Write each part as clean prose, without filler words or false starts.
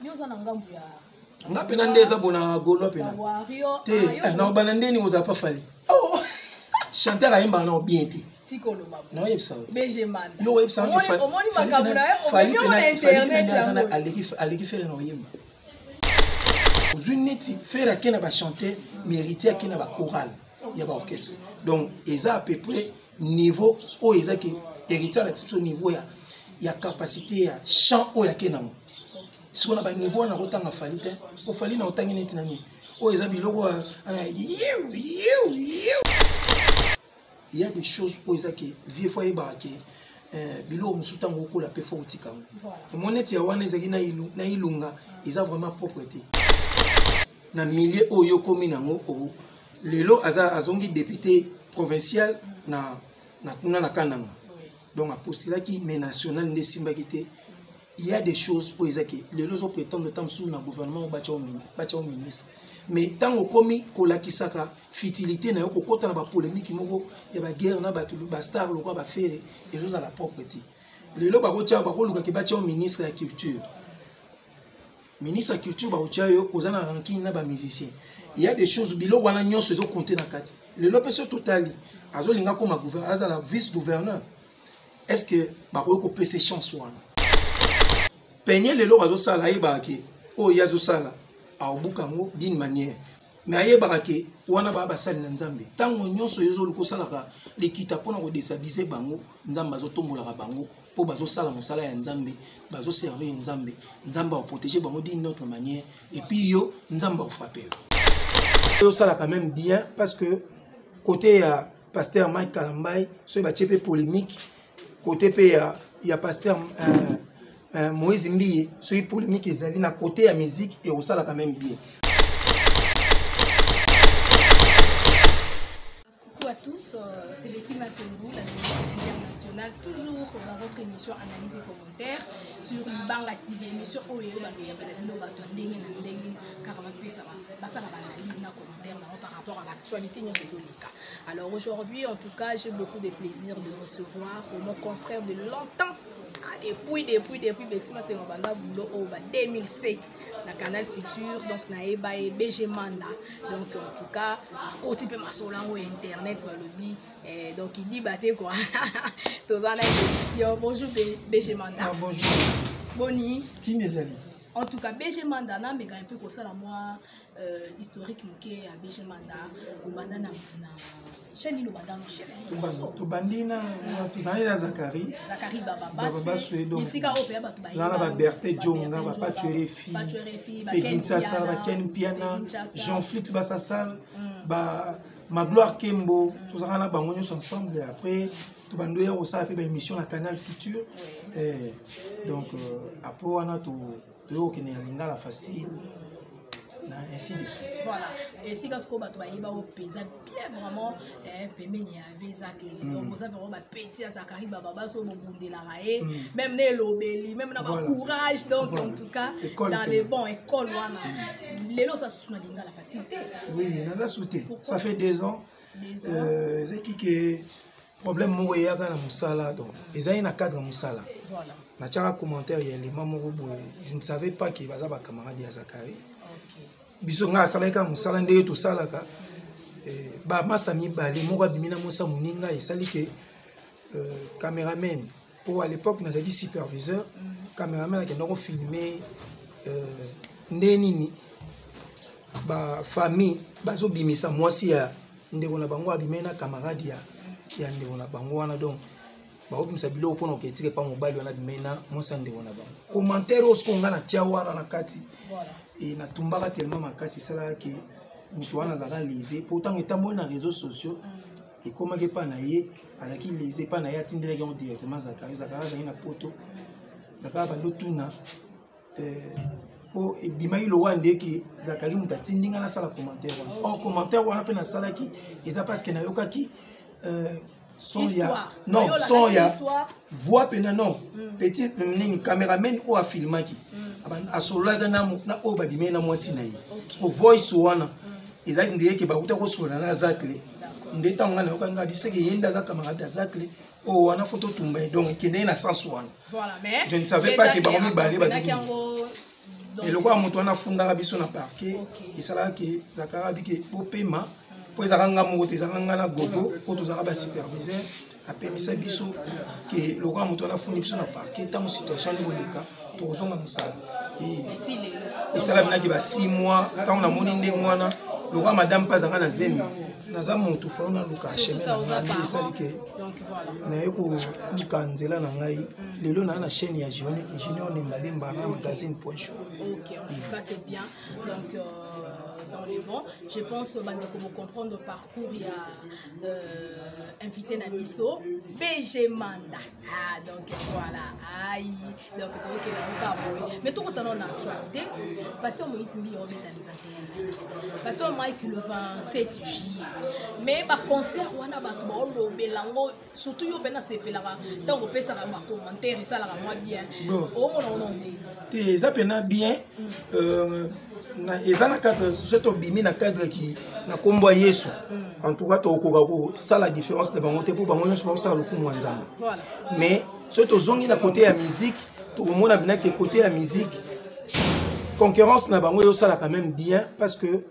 Yoza na ngambu ya. Nga pena ndeza bona golo pena. Te, na banandeni oza pas fali. Oh. Chanter la imba na bien te. Tikolo babo. Na yebsa. BG man. Yo yebsa. Omoni makabuna on na internet yango. Aleki faire na yemba. Ozuneti faire akena ba chanter mériter akena ba chorale. Ya ba orchestre. Donc eza à peu près niveau o eza ki héritier l'exception niveau ya capacité ya chant o ya kenamo. Si on a un niveau, on a autant de fali, on fali na autant de nani. Oh, ils habitent logo. Il y a des choses où ils ont qui vieux foyer baraké. Bilo musuta ngoko la pe fort tika. Mon net ya wana ezaki na ilunga, ils ont vraiment propreté. Na milieu oyo komi nango o lelo azongi député provincial na kuna na kananga. Donc a postulé qui mais national ndé simba kité. Il y a des choses où ils les lois prétendent de temps sous le gouvernement au ministre. Mais tant qu'on commis kolaki saka futilité na yoko kota na ba polémique moko ya ba guerre na ba star lo ba faire et choses à la propreté. Les lois ba kotia ba koluka ki ba tia au ministre de la culture. Ministre de la culture ba kotia yo ozana ranking na ba musicien. Il y a des choses bilo wana nyonso zo compter na kati. Les lois peso totali azo linga comme gouverneur azala vice gouverneur. Est-ce que ba ko pese chance wana? Peigner les lois à Zosala et Barake, oh Yazosala, à Obukango d'une manière. Mais aïe Barake, ou en a pas basal Nzambe. Tant qu'on y a ce yozo le Salaka, l'équita pour nous déstabiliser Bango, Nzamba Zotomo la Bango, pour Bazo Sala Monsala et Nzambe, Bazo servir Nzambe, Nzamba au protéger Bango d'une autre manière, et puis yo, Nzamba au frapper. Yo Sala quand même bien, parce que côté pasteur Mike Kalambay, ce est polémique, côté il y a pasteur. Moïse Mbiye, celui polémique est allé à côté à musique et au salon quand même bien. Coucou à tous, c'est Letty Massengou, la ministre internationale, toujours dans votre émission Analyse et commentaires sur Libanga TV, émission Oyo par rapport à l'actualité. Alors aujourd'hui, en tout cas, j'ai beaucoup de plaisir de recevoir mon confrère de longtemps. Depuis Betty Massengou banda boulot au 2007 na Canal Futur, donc na eba et BG Manda. Donc en tout cas côté pe masolango internet va lobby, donc il dit baté quoi. Tous en émission. Bonjour BG Manda. Ah, bonjour. Boni. Qui mes amis? En tout cas, BG Manda, na mais un peu comme ça la moi historique muké à BG Manda, au banda na chaîne le banda no chaîne. To bandina, to na Zakari. Zakari Baba Suedo. Ici ka opé ba to ba. Là la Berthe Jonga va pas tuer filles. Pas tuer filles. Ba Kinshasa, ba Ken Piana, Jean Flix ba Sassal, ba Magloire Kembo, tout ça là bango ensemble et après to bandoyer au ça fait ba émission la Canal Futur. Donc après on a tout qui n'est pas facile, ainsi de suite. Voilà. Et si quand on va bien vraiment, donc vous avez vraiment petit à Zakari Baba, so même les lobeli, même na courage, donc en tout cas dans les bons écoles, les lots ça sous la facilité. Oui, on a sauté. Ça fait 2 ans. C'est qui problème mourir dans la Moussala, donc ils ont un cadre Moussala. Voilà. Na commentaire je ne savais pas qu'il y avait un camarade de Zakari. Bisonga salaka musala ndé to salaka ba master mi balé moko bimina mosa muninga esali ke caméraman pour à l'époque nous a dit superviseur caméraman qui ndoko filmer ndé nini ba famille bazo bimisa mwasi ya ndeko na bango abimena camarade ya ndeko na bango wana donc ba obimisa bilo pona oketike pa mobali wana bimena mosa ndeko na bango commentaire oskonga na tia wana na kati. Voilà. Et na tumbaka tellement makasi sala que mutu wana zaka lisé pourtant etambo na réseaux sociaux et comment que pas naie alaki lisé pas naie atindela ki directement Zakari zaki na poto Zakari bando tuna po e bimai lo wande ki Zakari muta tindinga na sala commentaire wana en commentaire wana pe na sala ki eza parce que na yokaki son ya non son ya voix pena non petit caméraman ou a filmaki asolaga na oba bimena mwasi na ye o voice wana ezaki ndeye ke bakuta ko sola na Zakle ndeta ngana okanga diseke yenda za camarade Zakle o wana photo tumba donc kende na sens wana. Voilà mais je ne savais pas que baromi balé bazaki et le quoi moto wana funda biso na parquet et ça là que zakara biki po paiement po ezanga moto ezanga na gogo po tozaka ba superviseur apemisa biso que le quoi moto wana fundi biso na parquet tant situation de boleka tozonga musala et ça là bina ki ba 6 mois quand on a moni ndenge wana le quoi madame pas zanga na zemi naza moto fa na luka chemin ça dit que donc voilà na yeko lukanzela na ngai lelo na chaîne ya Junior de Malemba na magazine point show. OK, en tout cas c'est bien. Donc dans les bons, je pense que vous comprendre le parcours, il y a invité Nabiso, BG Manda. Ah donc voilà. Aïe. Donc OK là mais tout le temps on a actualité parce que Moïse Mbi on est à 21. Parce que Mike le 27 juillet. Mais par concert on a battu on belango surtout yo bena sepelara. Donc on peut ça ma commentaire ça la moi bien. Oh non te zapena bien na ezana cadre surtout bimi na cadre qui na kombo Yesu en tout cas to kokako ça la différence de bango te pour bango nyonso ça le kumu nzamba mais surtout zongi na côté ya musique to mona bina que côté ya musique concurrence na bango yo ça la quand même bien parce que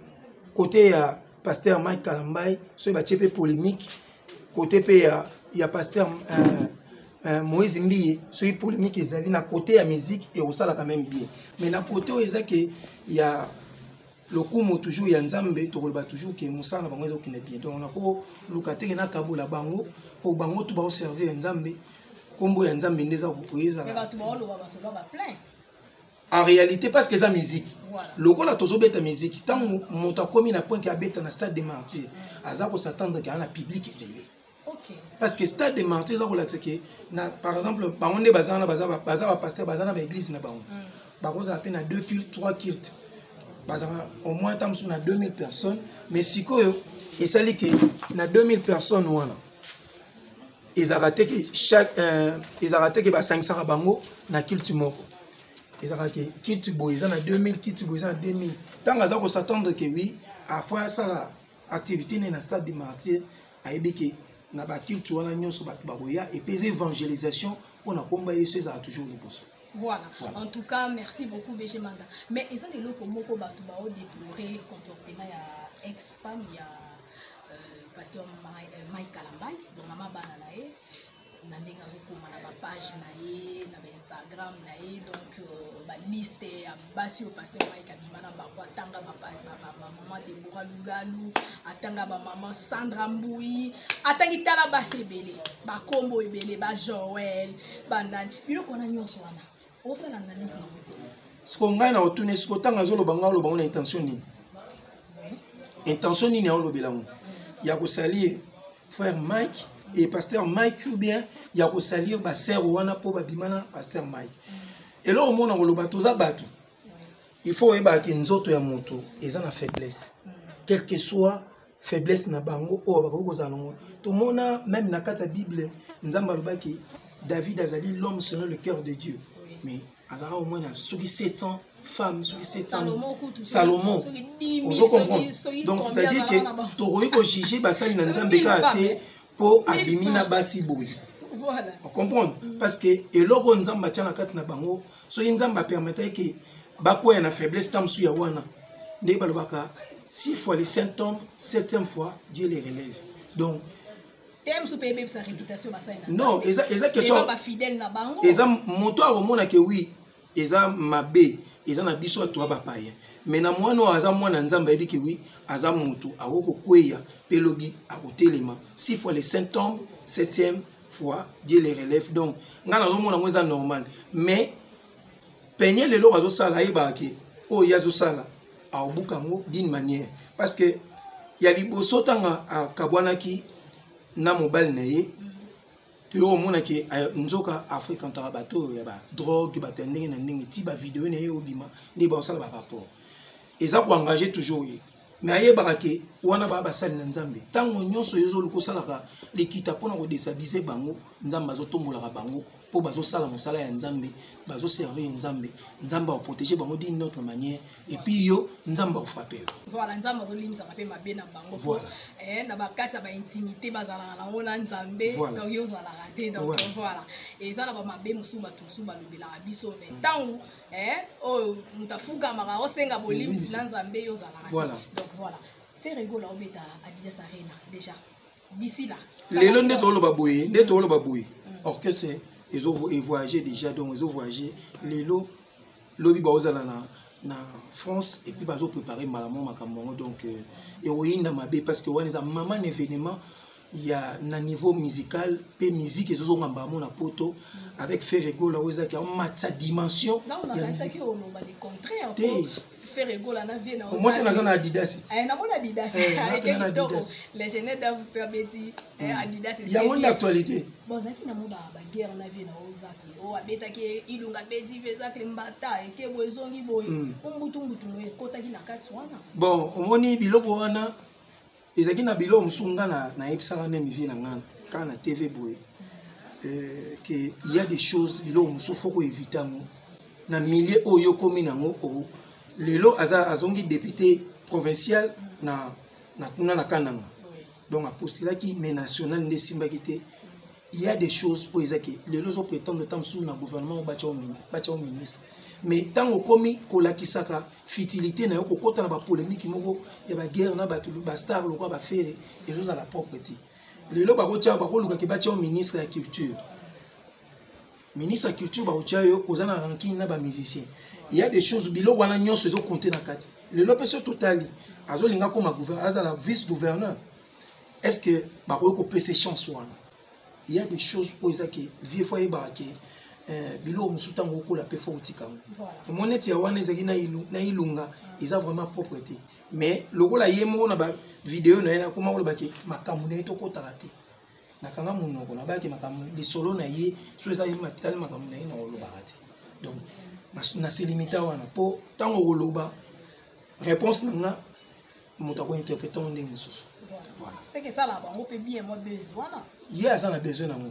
côté ya pasteur Mike Kalambay so ba tchepe polémique côté pe ya pasteur Moïse Mbiye, celui polémique ezali na côté ya musique et au ça quand même bien. Mais na côté où ezaki il y a le kumo toujours ya nzambe to kolba toujours que musala bango ezaki na bien. Donc on a ko lukate na kabola bango pour bango tout ba servir nzambe kombo ya nzambe ndeza ko yeza. Mais ba tout ba lo ba solo ba plein. En réalité parce que ça musique. Voilà. Le ko la tozo beta musique tant monta komi na point que abeta na stade des martyrs. Azako s'attendre qu'il y a un public belé. Parce que stade des martyrs par exemple bangonde bazana pasteur bazana ba église na bango bakoza à peine à 2 cultes 3 cultes bazana au moins tam sur na 2000 personnes mais sikoyo et ça dit que na 2000 personnes wana ils a raté que chaque ils a raté que ba 500 bango na culte moko ils a raté culte boisa na 2000 culte boisa na 2000 tant azako s'attendre que oui à fois ça la activité na stade des martyrs a ebiki na ba culture wana nyonso ba baboya et puis évangélisation pour na komba Yesu ça toujours les pousser. Voilà. En tout cas, merci beaucoup BG Manda. Mais ils ont des lots comme moko ba tuba o déplorer le comportement ya ex-femme ya pasteur Mike Kalambay donc mama bana nae na ndenga zo koma na ba page nae na ba Instagram nae donc ba liste ya basi au pasteur Mike Abimana ba kwa tanga ba maman Deborah Lugalu atanga ba maman Sandra Mboui atangi tala ba sebele ba kombo ebele ba Joël ba nani bino kona nyonso wana o sala na nini ce qu'on gagne na otune ce qu'on tanga zo lo banga lo bango intention ni intention ni na lo belango ya ko salir frère Mike et pasteur Mike ou bien ya ko salir ba sœur wana po ba bimana pasteur Mike et là au monde on lo batoza batu il faut eba ki nzoto ya moto eza na faiblesse quel que soit faiblesse na bango o ba ko za no to mona même na kata Bible nzamba lo baki David azali l'homme selon le cœur de Dieu mais azara au moins na suki 700 femmes suki 700 Salomon on comprend donc c'est-à-dire que to ko juger ba sali na nzambe ka te pour abimina basi boy. Voilà. On comprend parce que et logo nzamba tia na kati na bango so nzamba permettait que bako ya na faiblesse tam su ya wana ne balobaka 6 fois les symptômes 7e fois Dieu les relève. Donc thème sous payer sa réputation ba ça non eza question ba fidèle na bango eza moto a remona que oui eza mabe eza na biso to ba paye mais na mwana aza mwana nzamba dit que oui aza moto akoko kweya pelobi akotelema 6 fois les symptômes 7e fois Dieu les relève. Donc ngana zo mona ngweza normal mais peigner le lo azo sala yeba ke o yazo sala a obukango d'une manière parce que ya liboso tanga kabwana ki na mobile na ye te o mona ke nzoka Afrique en tarabato ya ba drogue ba tendenge na ndenge ti ba vidéo na ye obima ni ba sala ba rapport eza ko engager toujours ye mais ayebaka ke wana ba basali na nzambe tango nyonso yezo luko salaka likita pona ko destabiliser bango nzamba zo tombola bango pour bazo sala mosala ya nzambe bazo servir nzambe nzamba va protéger bango d'une autre manière et puis yo nzamba va frapper voilà nzamba zo limisa ka pe mabe na bango voilà na ba kata ba intimité bazala na ngona nzambe donc yo zala raté donc voilà et ça la ba mabe musuba to musuba lobela biso mais tangu oh mutafuka mara osenga bolimisi na nzambe yo zala raté donc voilà faire rigolo au beta Adidas Arena déjà d'ici là lelo ndeto lo baboye orchestre ils ont voyagé déjà donc ils ont voyagé lelo lobi ba ozala na France et puis bazo préparer malamon makambo donc héroïne na mabe parce que wana za maman événement il y a un niveau musical et musique ils ont ngamba mon poto avec Ferrego là oza qui a sa dimension non on a ça qui on va les contrer un peu Ferrego là na vie na au moins dans Adidas na mon Adidas les jeunes doivent faire bêtis Adidas il y a une actualité bon ça qui na mo ba guerre na vie na ozaki o abeta ki ilunga bêtis feza klimbata et ke bozongi boy umbutu no kota ki na kati wana bon omoni biloko wana ezaki na biloko musunga na epsala même vie na ngana kana TV boy que il y a des choses biloko musu faut ko éviter ngo na milieu oyo komi nango o lelo azongi député provincial na kuna na kananga donc a postulé qui mais national ne simba kité il y a des choses pour ezaki lelo zo prétendre tant sous na gouvernement bacha ministre mais tant au komi kolakisaka futilité na yoko kota na ba polémique moko ya ba guerre na ba star lo ba faire et choses à la propreté lelo ba kotia ba koluka ki bacha ministre ya culture ba kotia yo ozana ranking na ba musicien il y a des choses bilo wana nyonso zo compter na kati lelo peso totali azo linga comme gouverneur azala vice gouverneur est-ce que ba ko pese chance wana il y a des choses pour ezaki vie fois ebake bilo musuta ngoko la pe fo utika voilà moneti ya wana ezaki na ilunga eza vraiment propreté mais lokola yemo na ba vidéo na yana kuma olobaki makambo na to ko tarate nakanga munoko na baki makambo li solo na ye so eza matali makambo na ye na olobaki donc na se limita wana po tango oloba réponse na moto ko interpréter on ndenge mususu voilà c'est que ça là bango pe bien moi besoin il y a ça na besoin na mo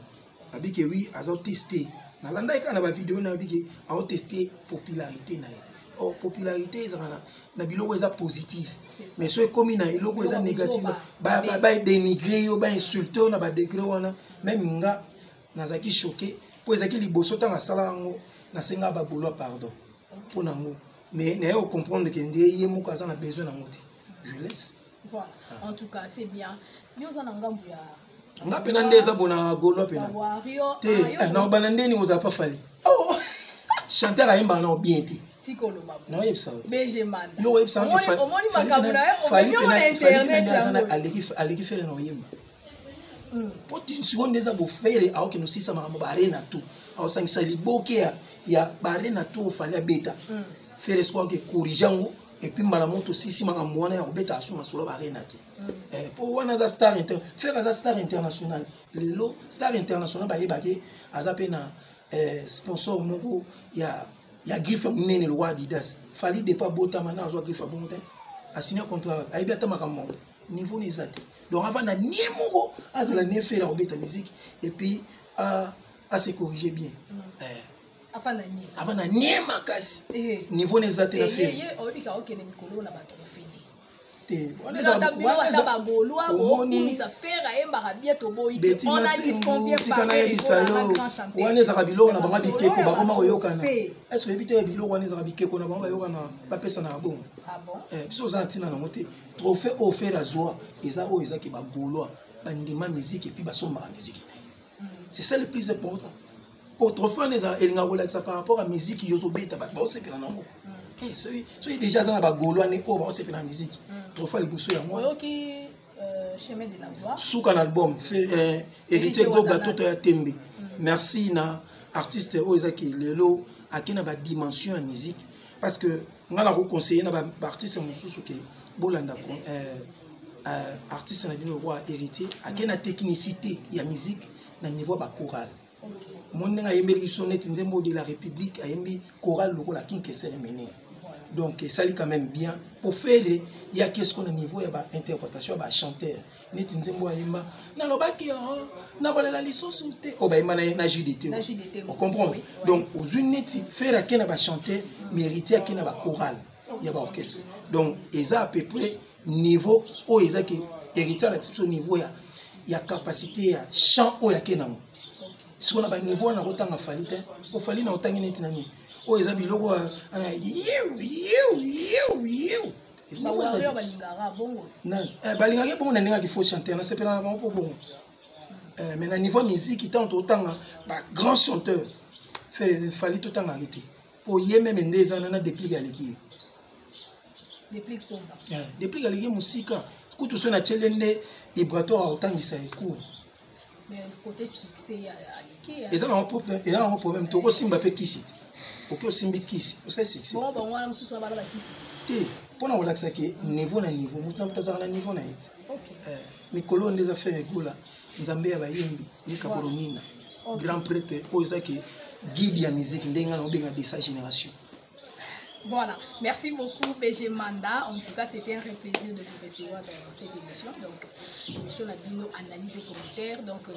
abiki oui azo tester na landa ikana ba vidéo na abiki azo tester popularité na ye oh popularité ezana na biloko eza positif mais so ekomi na iloko eza négatif ba dénigrer yo ba insulter na ba degré wana même nga nazaki choqué po ezaki liboso tanga sala ngo na senga ba bolo pardon pour nango mais na yo comprendre que ndie yemo kaza na besoin na ngoti je laisse voilà en tout cas c'est bien yo za na ngambu ya nga pena ndeza bona golo pena te na bana ndeni oza pa fali oh chanter aimba na bien te tikolo babo na yebsa BG man yo yebsa omoni makabuna o benyo na internet aleki fere na yemba poti seconde eza bo fere ao ke no sisa makamo ba arena tout ao sangisa liboke ya ba arena tout fali beta fere squad ke corrigeango et puis malamoto sisi makamo wana ya beta asuma solo ba arena te pour wana za star international lelo star international ba yebake azape na sponsor moko ya griffe munene le roi Adidas fali de pas bota mana azwa griffe bon te a signé contrat aibi ata makamo niveau nezate donc avant na niemoko azala ne faire la beta musique et puis à se corriger bien avant na niema kasi niveau nezate na faire ye obika okene mikolo na bato fini on a ça c'est ça le plus important. Autrefois, par rapport à la musique, ils ont déjà dans la Gauloise, la musique. Autrefois, les boussons à moi. Chemin de la voix. Sous un album, héritier de Gato à Tembe. Merci na artiste Ozaki Lelo à qui na ba dimension en musique parce que on a conseillé na ba artiste Moussou qui bolanda artiste na le roi héritier à qui na technicité ya musique na niveau ba choral. Mon nga yemeli sonnet nzembo de la République a yembi choral loko la king kessel mené. Donc ça lit quand même bien pour faire il y a qu'est-ce qu'on a niveau ya ba interprétation ba chanteur neti nzembo ayimba nalobaki nakolela lisusu te o bayimba na JDT on comprend donc ozwi neti faire ake na bachanteur mérité ake na bachoral ya baorchestre donc eza à peu près niveau oyo ezaki héritier na biso niveau ya capacité ya chant oyo ake nango siko na baniveau wana kotanga fali te ofali na otangi neti na nini oyo eza biloko balingaki bongo na ndenge akifo chanteur nasepela na bango mpo bongo mais na niveau ya musique ntango totanga bagrand chanteur fali totangaki te po ye meme nde eza na déplique aleki ye déplique aleki mosika kutu so na tiele nde vibratoire aotangisa ekour eza na problème tokosimba mpe kisi te oke osimbi kisi osali succès te mpona kolakisa ke niveau na niveau motu na moto azalaka na niveau na ye te mikolo nde eza faire egola nzambe ya bayembi yeka bolonina grand prêtre oyo eza ke guide ya musique ndenge na obenga de sa génération. Voilà, merci beaucoup BG Manda. En tout cas, c'était un réel plaisir de vous recevoir dans cette émission. Donc, l'émission a bien analyse et commentaires. Donc,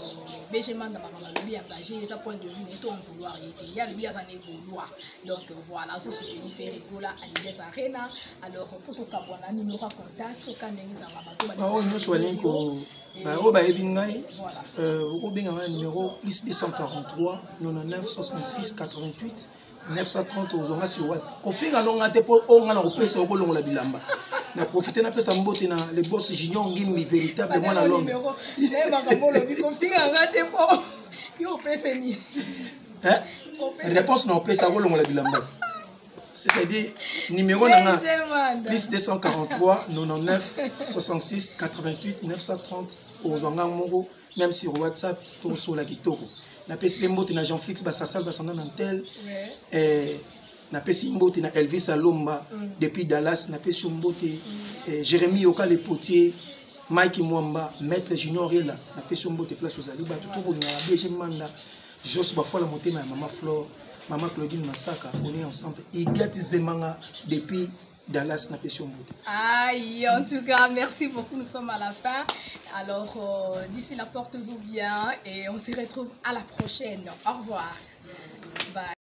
BG Manda m'a engagé sa point de vue n'est en vouloir. Il y a le bien à vouloir. Donc, voilà, ce que je fais rigola à l'idée Arena. Alors, pour tout cas, on numéro contact. Quand nous sommes voilà. Numéro plus 243 99 66 88 930 aux sur WhatsApp. Config longa te po onga na opesa okolongo la bilamba. Na profiter na pesa mbote na le boss junior ngimbi véritablement na longue. Nema kabolo bi config ngate po. Yo opesa ni. Hein? Réponse na opesa okolongo la bilamba. C'est-à-dire numéro na plus 243 99 66 88 930 aux onga moko même sur WhatsApp to sur la kitoko. Na pesi mbote na Jean-Flix Bassasal basanda na tel na pesi mbote na Elvis Alomba depuis Dallas na pesi mbote Jérémy Yoka le potier Mike Mwamba maître Junior Rela na pesi mbote place aux Aliba tout pour na BG Manda Jos Bafola monter na maman Flore maman Claudine Massaka on est ensemble Igat Zemanga depuis Dallas na pesi mbote. Aïe, en tout cas, merci beaucoup, nous sommes à la fin. Alors, d'ici là, portez-vous bien et on se retrouve à la prochaine. Au revoir. Bye.